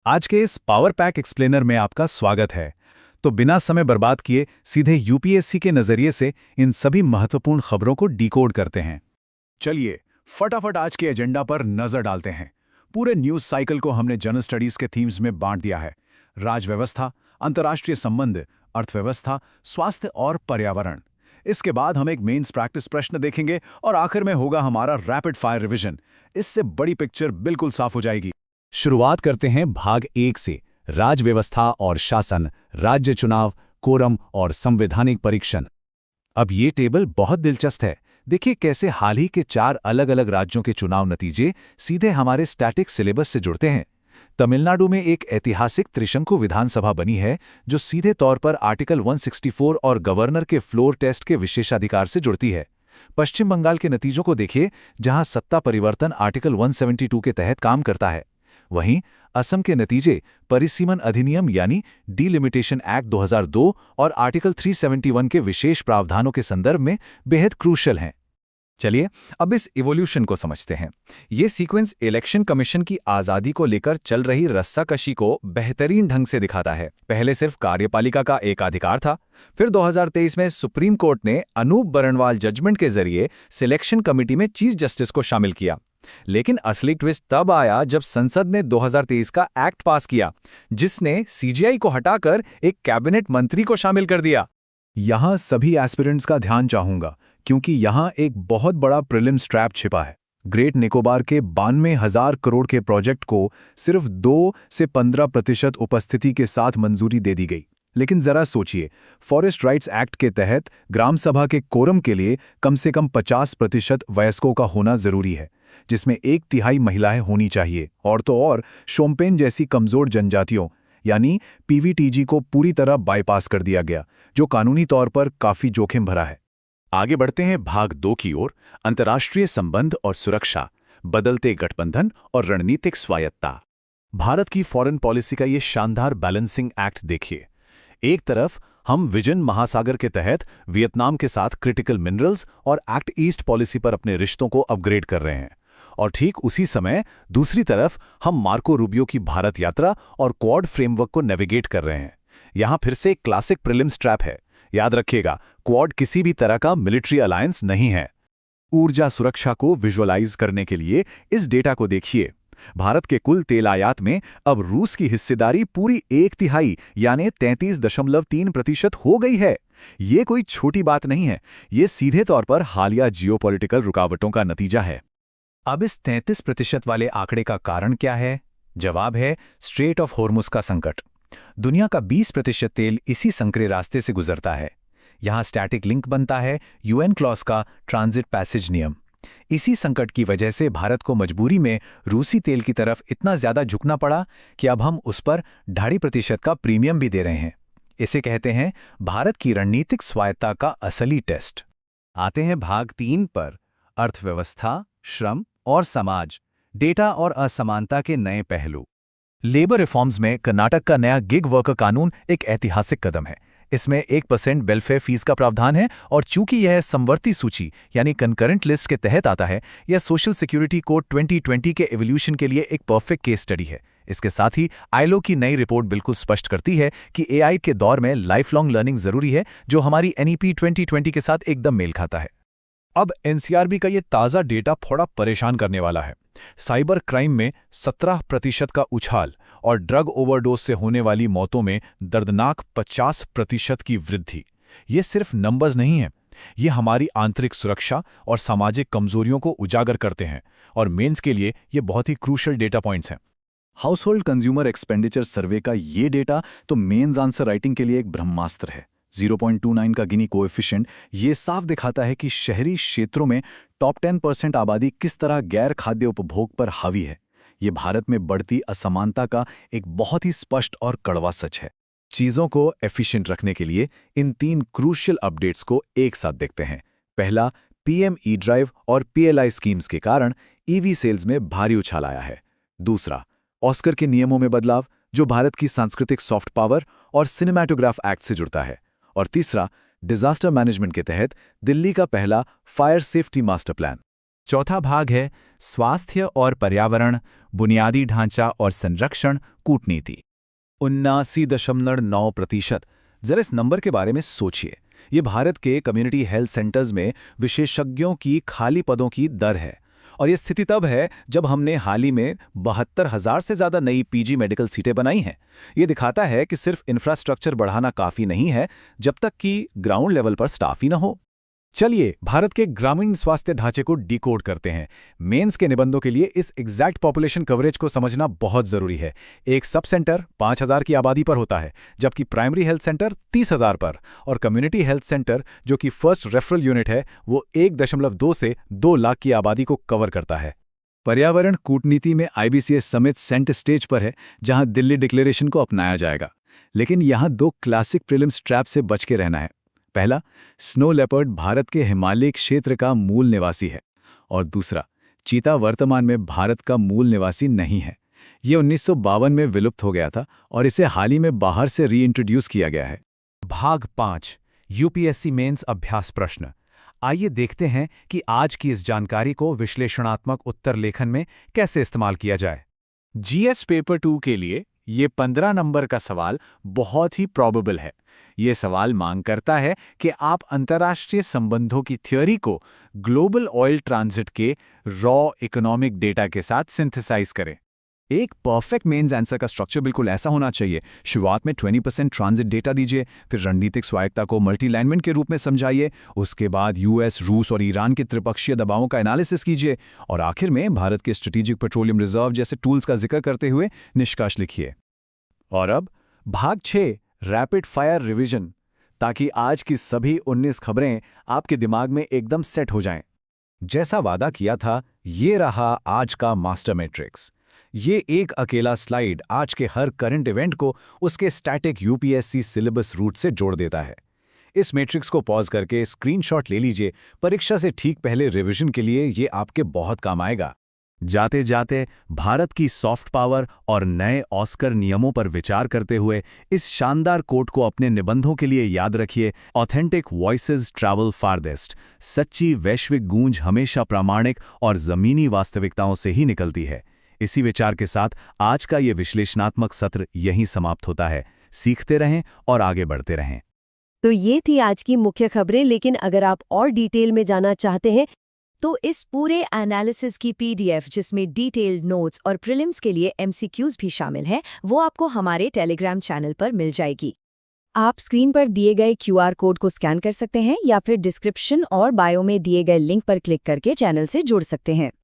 आज के इस पावर पैक एक्सप्लेनर में आपका स्वागत है। तो बिना समय बर्बाद किए सीधे यूपीएससी के नजरिए से इन सभी महत्वपूर्ण खबरों को डिकोड करते हैं। चलिए फटाफट आज के एजेंडा पर नजर डालते हैं। पूरे न्यूज साइकिल को हमने जनरल स्टडीज के थीम्स में बांट दिया है। राजव्यवस्था, अंतर्राष्ट्रीय संबंध, अर्थव्यवस्था, स्वास्थ्य और पर्यावरण। इसके बाद हम एक मेंस प्रैक्टिस प्रश्न देखेंगे और आखिर में होगा हमारा रैपिड फायर रिवीजन। इससे बड़ी पिक्चर बिल्कुल साफ हो जाएगी। शुरुआत करते हैं भाग 1 से, राजव्यवस्था और शासन, राज्य चुनाव, कोरम और संवैधानिक परीक्षण। अब ये टेबल बहुत दिलचस्प है। देखिए कैसे हाल ही के 4 अलग-अलग राज्यों के चुनाव नतीजे सीधे हमारे स्टैटिक सिलेबस से जुड़ते हैं। तमिलनाडु में एक ऐतिहासिक त्रिशंकु विधानसभा बनी है जो सीधे तौर पर आर्टिकल 164 और गवर्नर के फ्लोर टेस्ट के विशेषाधिकार से जुड़ती है। पश्चिम बंगाल के नतीजों को देखिए, जहां सत्ता परिवर्तन आर्टिकल 172 के तहत काम करता है। वहीं असम के नतीजे परिसीमन अधिनियम यानी डीलिमिटेशन एक्ट 2002 और आर्टिकल 371 के विशेष प्रावधानों के संदर्भ में बेहद क्रूशल हैं। चलिए अब इस इवोल्यूशन को समझते हैं। ये सीक्वेंस इलेक्शन कमीशन की आज़ादी को लेकर चल रही रस्साकशी को बेहतरीन ढंग से दिखाता है। पहले सिर्फ कार्यपालिका का एक अधिकार था, फिर 2023 में सुप्रीम कोर्ट ने अनूप बरनवाल जजमेंट के जरिए सिलेक्शन कमेटी में चीफ जस्टिस को शामिल किया। लेकिन असली ट्विस्ट तब आया जब संसद ने 2023 का एक्ट पास किया, जिसने सीजीआई को हटाकर एक कैबिनेट मंत्री को शामिल कर दिया। यहां सभी एस्पिरेंट्स का ध्यान चाहूंगा, क्योंकि यहां एक बहुत बड़ा प्रीलिम्स ट्रैप छिपा है। ग्रेट निकोबार के 92,000 करोड़ के प्रोजेक्ट को सिर्फ 2 से 15% उपस्थिति के साथ मंजूरी दे दी गई। लेकिन जरा सोचिए, फॉरेस्ट राइट्स एक्ट के तहत ग्राम सभा के कोरम के लिए कम से कम 50% वयस्कों का होना जरूरी है, जिसमें 1/3 महिलाएं होनी चाहिए। और तो और शोम्पेन जैसी कमजोर जनजातियों यानी पीवीटीजी को पूरी तरह बाईपास कर दिया गया, जो कानूनी तौर पर काफी जोखिम भरा है। आगे बढ़ते हैं भाग 2 की ओर, अंतर्राष्ट्रीय संबंध और सुरक्षा, बदलते गठबंधन और रणनीतिक स्वायत्ता। भारत की फॉरेन पॉलिसी का ये शानदार बैलेंसिंग एक्ट देखिए। एक तरफ हम विजन महासागर के तहत वियतनाम के साथ क्रिटिकल मिनरल्स और एक्ट ईस्ट पॉलिसी पर अपने रिश्तों को अपग्रेड कर रहे हैं, और ठीक उसी समय दूसरी तरफ हम मार्को रूबियो की भारत यात्रा और क्वाड फ्रेमवर्क को नेविगेट कर रहे हैं। यहां फिर से एक क्लासिक प्रीलिम्स ट्रैप है। याद रखिएगा, क्वाड किसी भी तरह का मिलिट्री अलायंस नहीं है। ऊर्जा सुरक्षा को विजुअलाइज करने के लिए इस डेटा को देखिए। भारत के कुल तेल आयात में अब रूस की हिस्सेदारी पूरी 1/3 यानी 33.3% हो गई है। ये कोई छोटी बात नहीं है, ये सीधे तौर पर हालिया जियोपॉलिटिकल रुकावटों का नतीजा है। अब इस 33% वाले आंकड़े का कारण क्या है? जवाब है स्ट्रेट ऑफ होर्मुज का संकट। दुनिया का 20% तेल इसी संकरे रास्ते से गुजरता है। यहां स्टैटिक लिंक बनता है यूएन क्लॉज का ट्रांजिट पैसेज नियम। इसी संकट की वजह से भारत को मजबूरी में रूसी तेल की तरफ इतना ज्यादा झुकना पड़ा कि अब हम उस पर 2.5% का प्रीमियम भी दे रहे हैं। इसे कहते हैं भारत की रणनीतिक स्वायत्ता का असली टेस्ट। आते हैं भाग 3 पर, अर्थव्यवस्था, श्रम और समाज, डेटा और असमानता के नए पहलू। लेबर रिफॉर्म्स में कर्नाटक का नया गिग वर्कर कानून एक ऐतिहासिक कदम है। इसमें 1% वेलफेयर फीस का प्रावधान है, और चूंकि यह समवर्ती सूची यानी कंकरेंट लिस्ट के तहत आता है, यह सोशल सिक्योरिटी कोड 2020 के एवोल्यूशन के लिए एक परफेक्ट केस स्टडी है। इसके साथ ही आईलो की नई रिपोर्ट बिल्कुल स्पष्ट करती है कि एआई के दौर में लाइफ लॉन्ग लर्निंग जरूरी है, जो हमारी एनईपी 2020 के साथ एकदम मेल खाता है। अब एनसीआरबी का ये ताज़ा डेटा थोड़ा परेशान करने वाला है। साइबर क्राइम में 17% का उछाल और ड्रग ओवरडोज से होने वाली मौतों में दर्दनाक 50% की वृद्धि। ये सिर्फ नंबर्स नहीं हैं, ये हमारी आंतरिक सुरक्षा और सामाजिक कमजोरियों को उजागर करते हैं, और मेंस के लिए ये बहुत ही क्रूशल डेटा पॉइंट्स हैं। हाउस होल्ड कंज्यूमर एक्सपेंडिचर सर्वे का ये डेटा तो मेंस आंसर राइटिंग के लिए एक ब्रह्मास्त्र है। 0.29 का गिनी कोएफिशिएंट ये साफ दिखाता है कि शहरी क्षेत्रों में टॉप 10% आबादी किस तरह गैर खाद्य उपभोग पर हावी है। ये भारत में बढ़ती असमानता का एक बहुत ही स्पष्ट और कड़वा सच है। चीजों को एफिशिएंट रखने के लिए इन 3 क्रूशियल अपडेट्स को एक साथ देखते हैं। पहला, पीएम ई ड्राइव और पीएलआई स्कीम्स के कारण ईवी सेल्स में भारी उछाल आया है। दूसरा, ऑस्कर के नियमों में बदलाव, जो भारत की सांस्कृतिक सॉफ्ट पावर और सिनेमैटोग्राफ एक्ट से जुड़ता है। और तीसरा, डिजास्टर मैनेजमेंट के तहत दिल्ली का पहला फायर सेफ्टी मास्टर प्लान। चौथा भाग है स्वास्थ्य और पर्यावरण, बुनियादी ढांचा और संरक्षण, कूटनीति। 79.9%। जरा इस नंबर के बारे में सोचिए। ये भारत के कम्युनिटी हेल्थ सेंटर्स में विशेषज्ञों की खाली पदों की दर है। और ये स्थिति तब है जब हमने हाल ही में 72,000 से ज़्यादा नई पीजी मेडिकल सीटें बनाई हैं। ये दिखाता है कि सिर्फ इंफ्रास्ट्रक्चर बढ़ाना काफ़ी नहीं है जब तक कि ग्राउंड लेवल पर स्टाफ ही न हो। चलिए भारत के ग्रामीण स्वास्थ्य ढांचे को डिकोड करते हैं। मेंस के निबंधों के लिए इस एग्जैक्ट पॉपुलेशन कवरेज को समझना बहुत जरूरी है। एक सब सेंटर 5,000 की आबादी पर होता है, जबकि प्राइमरी हेल्थ सेंटर 30,000 पर, और कम्युनिटी हेल्थ सेंटर जो कि फर्स्ट रेफरल यूनिट है वो 1.2 से 2 लाख की आबादी को कवर करता है। पर्यावरण कूटनीति में IBCS समिट सेंटर स्टेज पर है, जहां दिल्ली डिक्लेरेशन को अपनाया जाएगा। लेकिन यहां 2 क्लासिक प्रीलिम्स ट्रैप से बच के रहना है। पहला, स्नो लेपर्ड भारत के हिमालयी क्षेत्र का मूल निवासी है, और दूसरा, चीता वर्तमान में भारत का मूल निवासी नहीं है। ये 1952 में विलुप्त हो गया था और इसे हाल ही में बाहर से रीइंट्रोड्यूस किया गया है। भाग 5 UPSC मेंस अभ्यास प्रश्न। आइए देखते हैं कि आज की इस जानकारी को विश्लेषणात्मक उत्तर लेखन में कैसे इस्तेमाल किया जाए। GS पेपर 2 के लिए ये 15 नंबर का सवाल बहुत ही प्रोबेबल है। ये सवाल मांग करता है कि आप अंतर्राष्ट्रीय संबंधों की थ्योरी को ग्लोबल ऑयल ट्रांजिट के रॉ इकोनॉमिक डेटा के साथ सिंथेसाइज करें। एक परफेक्ट मेंस आंसर का स्ट्रक्चर बिल्कुल ऐसा होना चाहिए। शुरुआत में 20% ट्रांजिट डेटा दीजिए, फिर रणनीतिक स्वायत्ता को मल्टी लाइनमेंट के रूप में समझाइए, उसके बाद US, रूस और ईरान के त्रिपक्षीय दबावों का एनालिसिस कीजिए, और आखिर में भारत के स्ट्रेटेजिक पेट्रोलियम रिजर्व जैसे टूल्स का जिक्र करते हुए निष्कर्ष लिखिए। और अब भाग 6 रैपिड फायर रिवीजन, ताकि आज की सभी 19 खबरें आपके दिमाग में एकदम सेट हो जाएं। जैसा वादा किया था, ये रहा आज का मास्टर मैट्रिक्स। ये एक अकेला स्लाइड आज के हर करंट इवेंट को उसके स्टैटिक UPSC सिलेबस रूट से जोड़ देता है। इस मैट्रिक्स को पॉज करके स्क्रीनशॉट ले लीजिए। परीक्षा से ठीक पहले रिवीजन के लिए ये आपके बहुत काम आएगा। जाते जाते भारत की सॉफ्ट पावर और नए ऑस्कर नियमों पर विचार करते हुए इस शानदार कोट को अपने निबंधों के लिए याद रखिए। Authentic voices travel farthest. सच्ची वैश्विक गूंज हमेशा प्रामाणिक और जमीनी वास्तविकताओं से ही निकलती है। इसी विचार के साथ आज का ये विश्लेषणात्मक सत्र यहीं समाप्त होता है। सीखते रहें और आगे बढ़ते रहें। तो ये थी आज की मुख्य खबरें, लेकिन अगर आप और डिटेल में जाना चाहते हैं तो इस पूरे एनालिसिस की PDF, जिसमें डिटेल्ड नोट्स और प्रीलिम्स के लिए MCQs भी शामिल हैं, वो आपको हमारे टेलीग्राम चैनल पर मिल जाएगी। आप स्क्रीन पर दिए गए QR कोड को स्कैन कर सकते हैं या फिर डिस्क्रिप्शन और बायो में दिए गए लिंक पर क्लिक करके चैनल से जुड़ सकते हैं।